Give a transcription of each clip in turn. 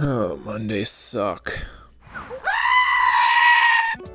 Oh, Mondays suck.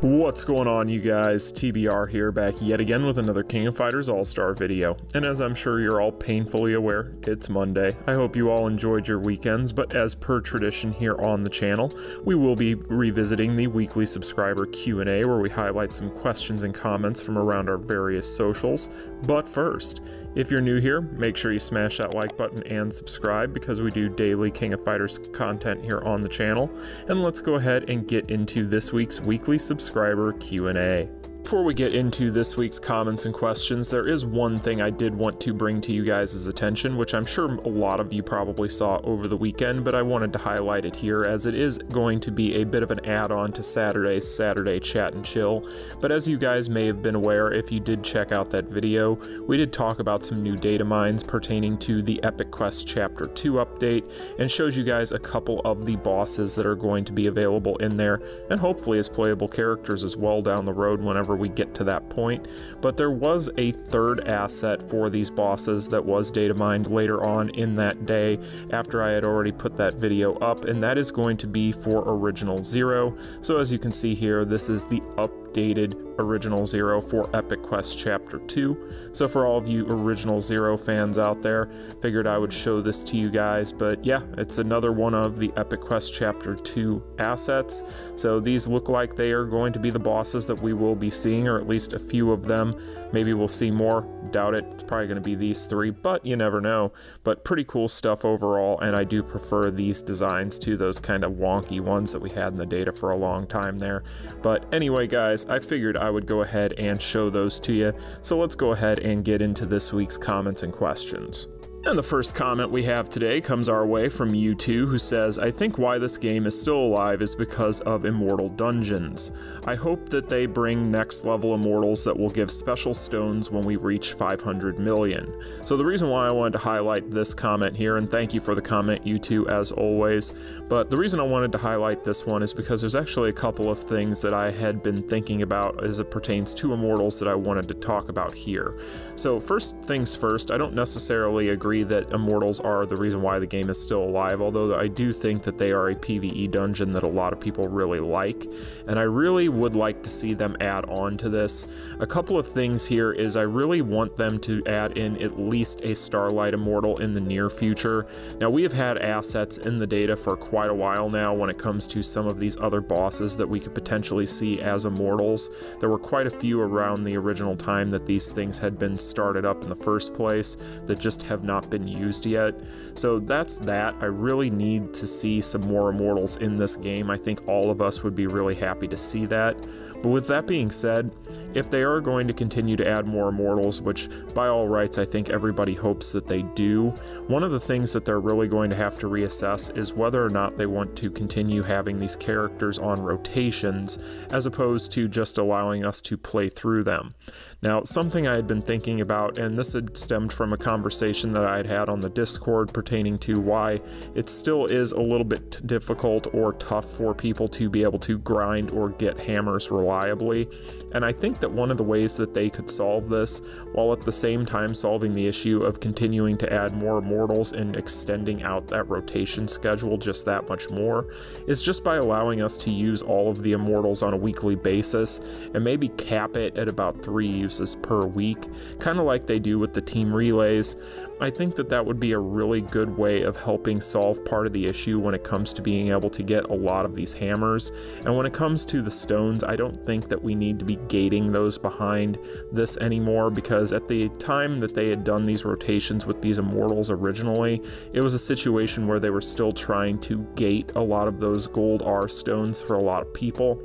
What's going on, you guys? TBR here, back yet again with another King of Fighters All-Star video. And as I'm sure you're all painfully aware, it's Monday. I hope you all enjoyed your weekends, but as per tradition here on the channel, we will be revisiting the weekly subscriber Q&A where we highlight some questions and comments from around our various socials. But first, if you're new here, make sure you smash that like button and subscribe because we do daily King of Fighters content here on the channel. And let's go ahead and get into this week's weekly subscriber Q&A. Before we get into this week's comments and questions, there is one thing I did want to bring to you guys' attention, which I'm sure a lot of you probably saw over the weekend, but I wanted to highlight it here as it is going to be a bit of an add-on to Saturday's Saturday Chat and Chill. But as you guys may have been aware, if you did check out that video, we did talk about some new data mines pertaining to the Epic Quest Chapter 2 update, and shows you guys a couple of the bosses that are going to be available in there, and hopefully as playable characters as well down the road whenever we get to that point. But there was a third asset for these bosses that was data mined later on in that day after I had already put that video up, and that is going to be for Original Zero. So as you can see here, this is the updated Original Zero for Epic Quest Chapter 2. So for all of you Original Zero fans out there, figured I would show this to you guys. But yeah, it's another one of the Epic Quest Chapter 2 assets. So these look like they are going to be the bosses that we will be seeing, or at least a few of them. Maybe we'll see more. Doubt it. It's probably going to be these three, but you never know. But pretty cool stuff overall, and I do prefer these designs to those kind of wonky ones that we had in the data for a long time there. But anyway, guys, I figured I would go ahead and show those to you. So let's go ahead and get into this week's comments and questions. And the first comment we have today comes our way from U2, who says, I think why this game is still alive is because of Immortal Dungeons. I hope that they bring next level Immortals that will give special stones when we reach 500 million. So the reason why I wanted to highlight this comment here, and thank you for the comment, U2, as always, but the reason I wanted to highlight this one is because there's actually a couple of things that I had been thinking about as it pertains to Immortals that I wanted to talk about here. So first things first, I don't necessarily agree that Immortals are the reason why the game is still alive, although I do think that they are a PvE dungeon that a lot of people really like, and I really would like to see them add on to this. A couple of things here is I really want them to add in at least a Starlight Immortal in the near future. Now, we have had assets in the data for quite a while now when it comes to some of these other bosses that we could potentially see as Immortals. There were quite a few around the original time that these things had been started up in the first place that just have not been used yet. So that's that. I really need to see some more Immortals in this game. I think all of us would be really happy to see that. But with that being said, if they are going to continue to add more Immortals, which by all rights I think everybody hopes that they do, one of the things that they're really going to have to reassess is whether or not they want to continue having these characters on rotations as opposed to just allowing us to play through them. Now, something I had been thinking about, and this had stemmed from a conversation that I had on the Discord pertaining to why it still is a little bit difficult or tough for people to be able to grind or get hammers reliably. And I think that one of the ways that they could solve this, while at the same time solving the issue of continuing to add more Immortals and extending out that rotation schedule just that much more, is just by allowing us to use all of the Immortals on a weekly basis and maybe cap it at about 3 uses per week, kind of like they do with the team relays. I think that that would be a really good way of helping solve part of the issue when it comes to being able to get a lot of these hammers. And when it comes to the stones, I don't think that we need to be gating those behind this anymore, because at the time that they had done these rotations with these Immortals originally, it was a situation where they were still trying to gate a lot of those gold R stones for a lot of people.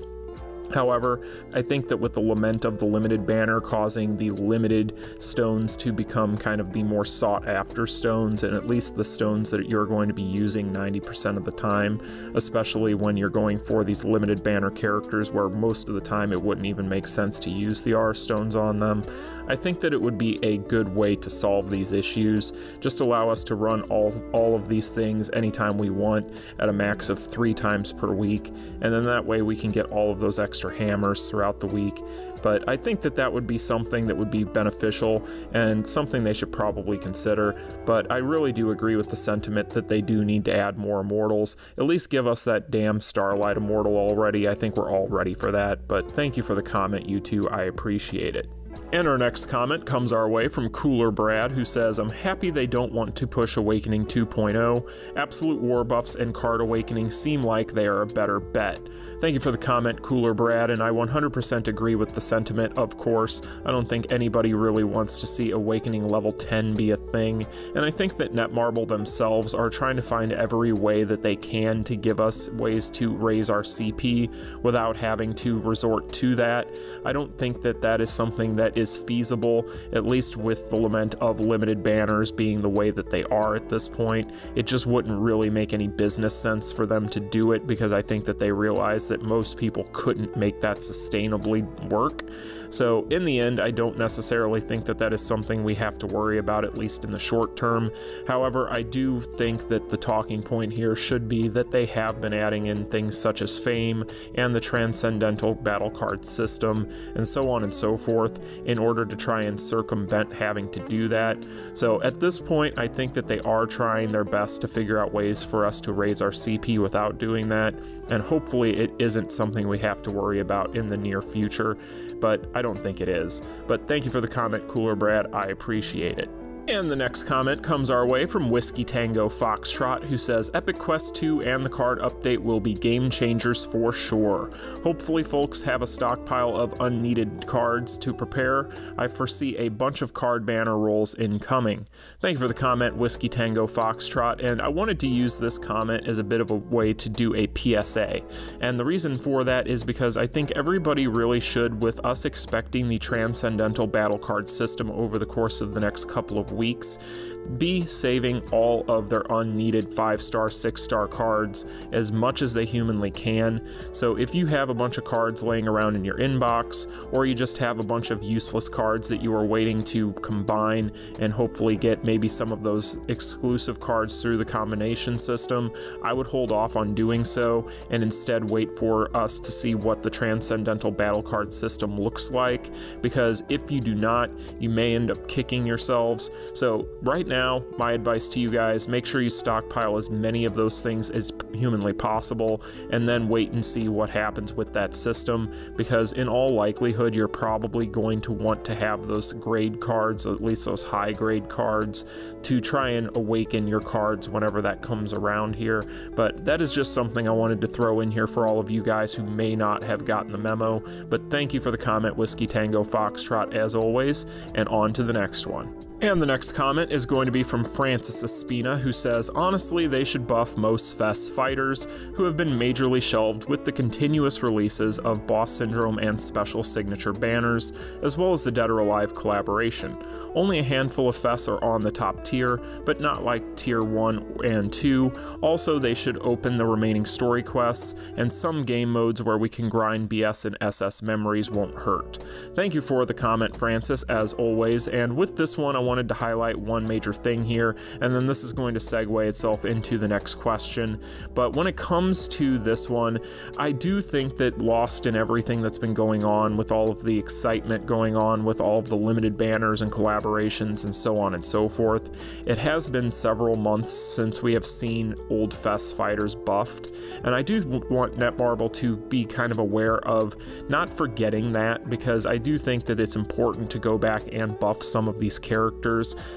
However, I think that with the lament of the limited banner causing the limited stones to become kind of the more sought after stones, and at least the stones that you're going to be using 90% of the time, especially when you're going for these limited banner characters where most of the time it wouldn't even make sense to use the R stones on them, I think that it would be a good way to solve these issues. Just allow us to run all of these things anytime we want at a max of 3 times per week, and then that way we can get all of those extra extra hammers throughout the week. But I think that that would be something that would be beneficial and something they should probably consider. But I really do agree with the sentiment that they do need to add more Immortals. At least give us that damn Starlight Immortal already. I think we're all ready for that. But thank you for the comment, you two. I appreciate it. And our next comment comes our way from Cooler Brad, who says, I'm happy they don't want to push Awakening 2.0. Absolute War buffs and Card Awakening seem like they are a better bet. Thank you for the comment, Cooler Brad, and I 100% agree with the sentiment, of course. I don't think anybody really wants to see Awakening level 10 be a thing, and I think that Netmarble themselves are trying to find every way that they can to give us ways to raise our CP without having to resort to that. I don't think that that is something that is feasible, at least with the lament of limited banners being the way that they are at this point. It just wouldn't really make any business sense for them to do it, because I think that they realize that most people couldn't make that sustainably work. So in the end, I don't necessarily think that that is something we have to worry about, at least in the short term. However, I do think that the talking point here should be that they have been adding in things such as Fame and the Transcendental Battle Card system and so on and so forth in order to try and circumvent having to do that. So at this point, I think that they are trying their best to figure out ways for us to raise our CP without doing that, and hopefully it isn't something we have to worry about in the near future, but I don't think it is. But thank you for the comment, Cooler Brad. I appreciate it. And the next comment comes our way from Whiskey Tango Foxtrot, who says, Epic Quest 2 and the card update will be game changers for sure. Hopefully folks have a stockpile of unneeded cards to prepare. I foresee a bunch of card banner rolls incoming. Thank you for the comment, Whiskey Tango Foxtrot, and I wanted to use this comment as a bit of a way to do a PSA. And the reason for that is because I think everybody really should, with us expecting the Transcendental Battle Card system over the course of the next couple of weeks, be saving all of their unneeded 5-star, 6-star cards as much as they humanly can. So if you have a bunch of cards laying around in your inbox, or you just have a bunch of useless cards that you are waiting to combine and hopefully get maybe some of those exclusive cards through the combination system, I would hold off on doing so and instead wait for us to see what the Transcendental Battle Card system looks like, because if you do not, you may end up kicking yourselves. So right now, my advice to you guys, make sure you stockpile as many of those things as humanly possible, and then wait and see what happens with that system, because in all likelihood, you're probably going to want to have those grade cards, at least those high grade cards, to try and awaken your cards whenever that comes around here. But that is just something I wanted to throw in here for all of you guys who may not have gotten the memo. But thank you for the comment, Whiskey Tango Foxtrot, as always, and on to the next one. And the next comment is going to be from Francis Espina, who says, honestly, they should buff most Fest fighters who have been majorly shelved with the continuous releases of Boss Syndrome and Special Signature banners, as well as the Dead or Alive collaboration. Only a handful of Fests are on the top tier, but not like tier 1 and 2. Also, they should open the remaining story quests, and some game modes where we can grind BS and SS memories won't hurt. Thank you for the comment, Francis, as always, and with this one, I wanted to highlight one major thing here, and then this is going to segue itself into the next question. But when it comes to this one, I do think that lost in everything that's been going on, with all of the excitement going on, with all of the limited banners and collaborations and so on and so forth, it has been several months since we have seen old Fest fighters buffed, and I do want Netmarble to be kind of aware of not forgetting that, because I do think that it's important to go back and buff some of these characters,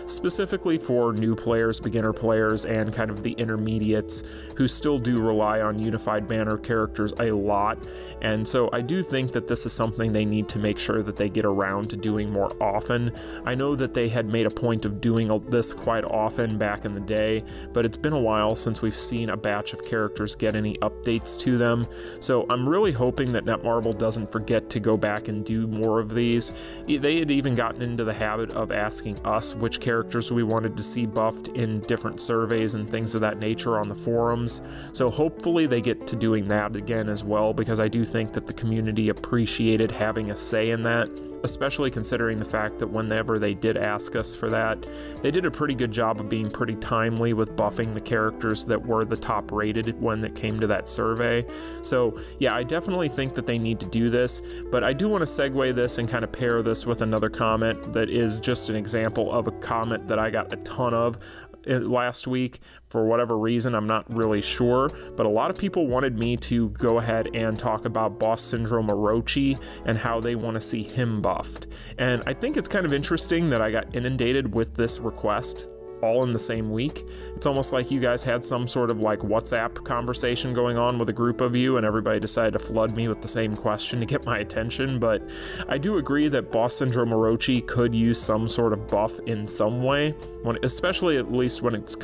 specifically for new players, beginner players, and kind of the intermediates who still do rely on unified banner characters a lot. And so I do think that this is something they need to make sure that they get around to doing more often. I know that they had made a point of doing this quite often back in the day, but it's been a while since we've seen a batch of characters get any updates to them. So I'm really hoping that Netmarble doesn't forget to go back and do more of these. They had even gotten into the habit of asking us which characters we wanted to see buffed in different surveys and things of that nature on the forums. So hopefully they get to doing that again as well, because I do think that the community appreciated having a say in that. especially considering the fact that whenever they did ask us for that, they did a pretty good job of being pretty timely with buffing the characters that were the top rated when it came to that survey. So yeah, I definitely think that they need to do this, but I do want to segue this and kind of pair this with another comment that is just an example of a comment that I got a ton of last week. For whatever reason, I'm not really sure, but a lot of people wanted me to go ahead and talk about Boss Syndrome Orochi and how they want to see him buffed. And I think it's kind of interesting that I got inundated with this request all in the same week. It's almost like you guys had some sort of like WhatsApp conversation going on with a group of you and everybody decided to flood me with the same question to get my attention. But I do agree that Boss Syndrome Orochi could use some sort of buff in some way, especially at least when it's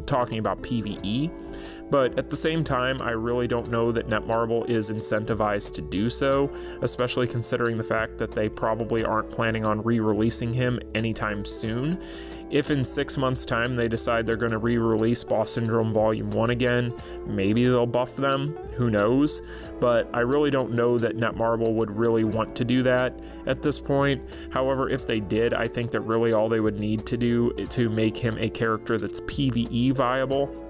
talking about PvE. But at the same time, I really don't know that Netmarble is incentivized to do so, especially considering the fact that they probably aren't planning on re-releasing him anytime soon. If in 6 months' time they decide they're going to re-release Boss Syndrome Volume 1 again, maybe they'll buff them, who knows? But I really don't know that Netmarble would really want to do that at this point. However, if they did, I think that really all they would need to do to make him a character that's PvE viable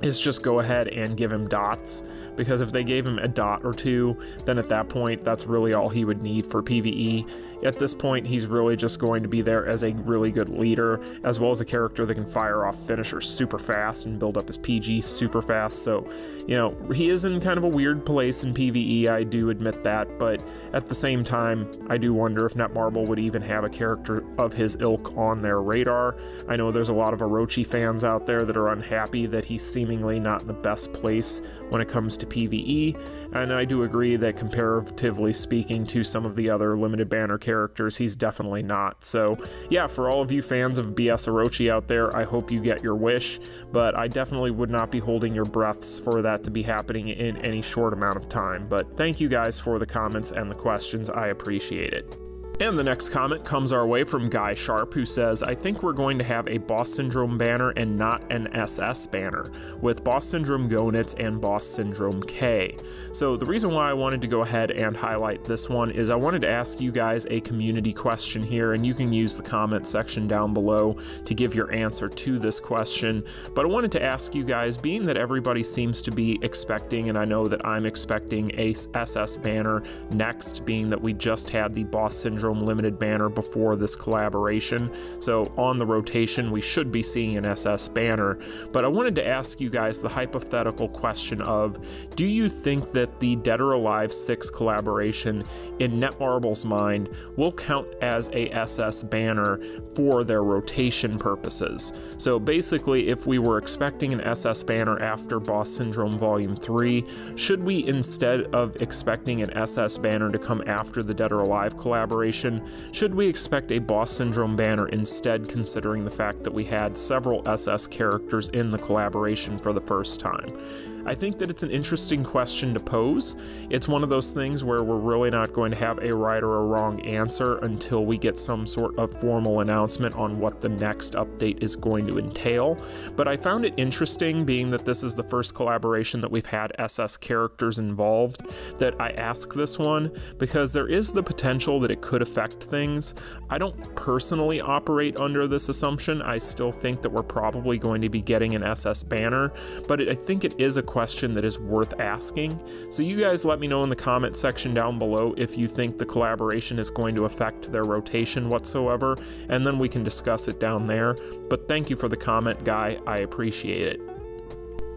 is just go ahead and give him dots, because if they gave him a dot or two, then at that point that's really all he would need for PvE. At this point, he's really just going to be there as a really good leader, as well as a character that can fire off finishers super fast and build up his PG super fast. So, you know, he is in kind of a weird place in PvE, I do admit that, but at the same time, I do wonder if Netmarble would even have a character of his ilk on their radar. I know there's a lot of Orochi fans out there that are unhappy that he's seemingly not in the best place when it comes to PvE, and I do agree that comparatively speaking to some of the other limited banner characters, he's definitely not. So yeah, for all of you fans of BS Orochi out there, I hope you get your wish, but I definitely would not be holding your breaths for that to be happening in any short amount of time. But thank you guys for the comments and the questions, I appreciate it. And the next comment comes our way from Guy Sharp, who says, I think we're going to have a Boss Syndrome banner and not an SS banner, with Boss Syndrome Gonitz and Boss Syndrome K. So the reason why I wanted to go ahead and highlight this one is I wanted to ask you guys a community question here, and you can use the comment section down below to give your answer to this question. But I wanted to ask you guys, being that everybody seems to be expecting, and I know that I'm expecting, a SS banner next, being that we just had the Boss Syndrome limited banner before this collaboration, so on the rotation we should be seeing an SS banner. But I wanted to ask you guys the hypothetical question of, do you think that the Dead or Alive 6 collaboration in Netmarble's mind will count as a SS banner for their rotation purposes? So basically, if we were expecting an SS banner after Boss Syndrome Volume 3, should we, instead of expecting an SS banner to come after the Dead or Alive collaboration, should we expect a Boss Syndrome banner instead, considering the fact that we had several SS characters in the collaboration for the first time? I think that it's an interesting question to pose. It's one of those things where we're really not going to have a right or a wrong answer until we get some sort of formal announcement on what the next update is going to entail. But I found it interesting, being that this is the first collaboration that we've had SS characters involved, that I ask this one, because there is the potential that it could affect things. I don't personally operate under this assumption. I still think that we're probably going to be getting an SS banner, but I think it is a question that is worth asking. So you guys let me know in the comment section down below if you think the collaboration is going to affect their rotation whatsoever, and then we can discuss it down there. But thank you for the comment, Guy. I appreciate it.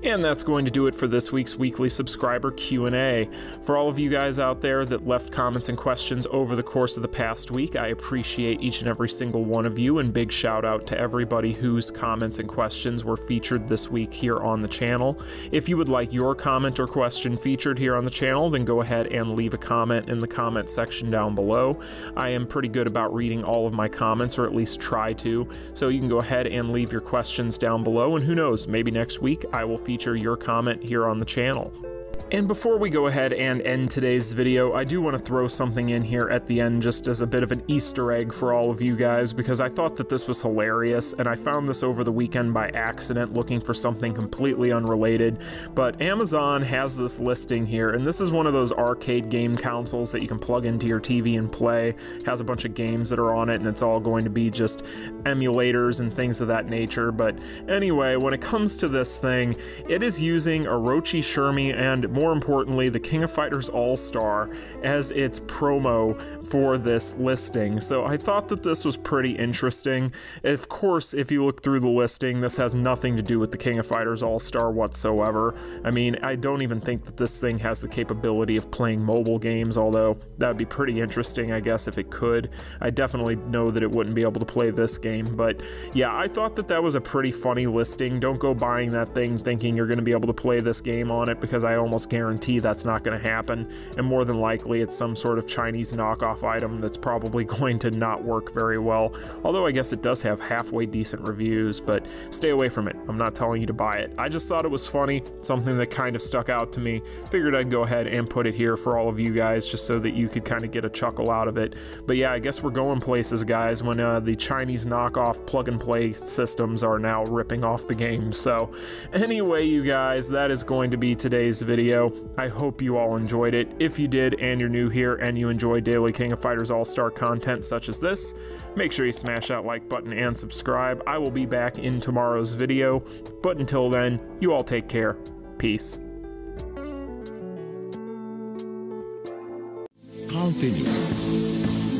And that's going to do it for this week's weekly subscriber Q&A. For all of you guys out there that left comments and questions over the course of the past week, I appreciate each and every single one of you, and big shout out to everybody whose comments and questions were featured this week here on the channel. If you would like your comment or question featured here on the channel, then go ahead and leave a comment in the comment section down below. I am pretty good about reading all of my comments, or at least try to, so you can go ahead and leave your questions down below, and who knows, maybe next week I will feature your comment here on the channel. And before we go ahead and end today's video, I do want to throw something in here at the end just as a bit of an Easter egg for all of you guys, because I thought that this was hilarious, and I found this over the weekend by accident looking for something completely unrelated. But Amazon has this listing here, and this is one of those arcade game consoles that you can plug into your TV and play. It has a bunch of games that are on it, and it's all going to be just emulators and things of that nature. But anyway, when it comes to this thing, it is using Orochi Shermie and, more importantly, the King of Fighters All-Star as its promo for this listing. So I thought that this was pretty interesting. Of course, if you look through the listing, this has nothing to do with the King of Fighters All-Star whatsoever. I mean, I don't even think that this thing has the capability of playing mobile games, although that would be pretty interesting, I guess, if it could. I definitely know that it wouldn't be able to play this game, but yeah, I thought that that was a pretty funny listing. Don't go buying that thing thinking you're going to be able to play this game on it, because I almost guarantee that's not going to happen, and more than likely it's some sort of Chinese knockoff item that's probably going to not work very well, although I guess it does have halfway decent reviews. But stay away from it. I'm not telling you to buy it. I just thought it was funny, something that kind of stuck out to me. Figured I'd go ahead and put it here for all of you guys just so that you could kind of get a chuckle out of it. But yeah, I guess we're going places, guys, when the Chinese knockoff plug-and-play systems are now ripping off the game. So anyway, you guys, that is going to be today's video. I hope you all enjoyed it. If you did and you're new here and you enjoy daily King of Fighters All-Star content such as this, make sure you smash that like button and subscribe. I will be back in tomorrow's video, but until then, you all take care. Peace. Continue.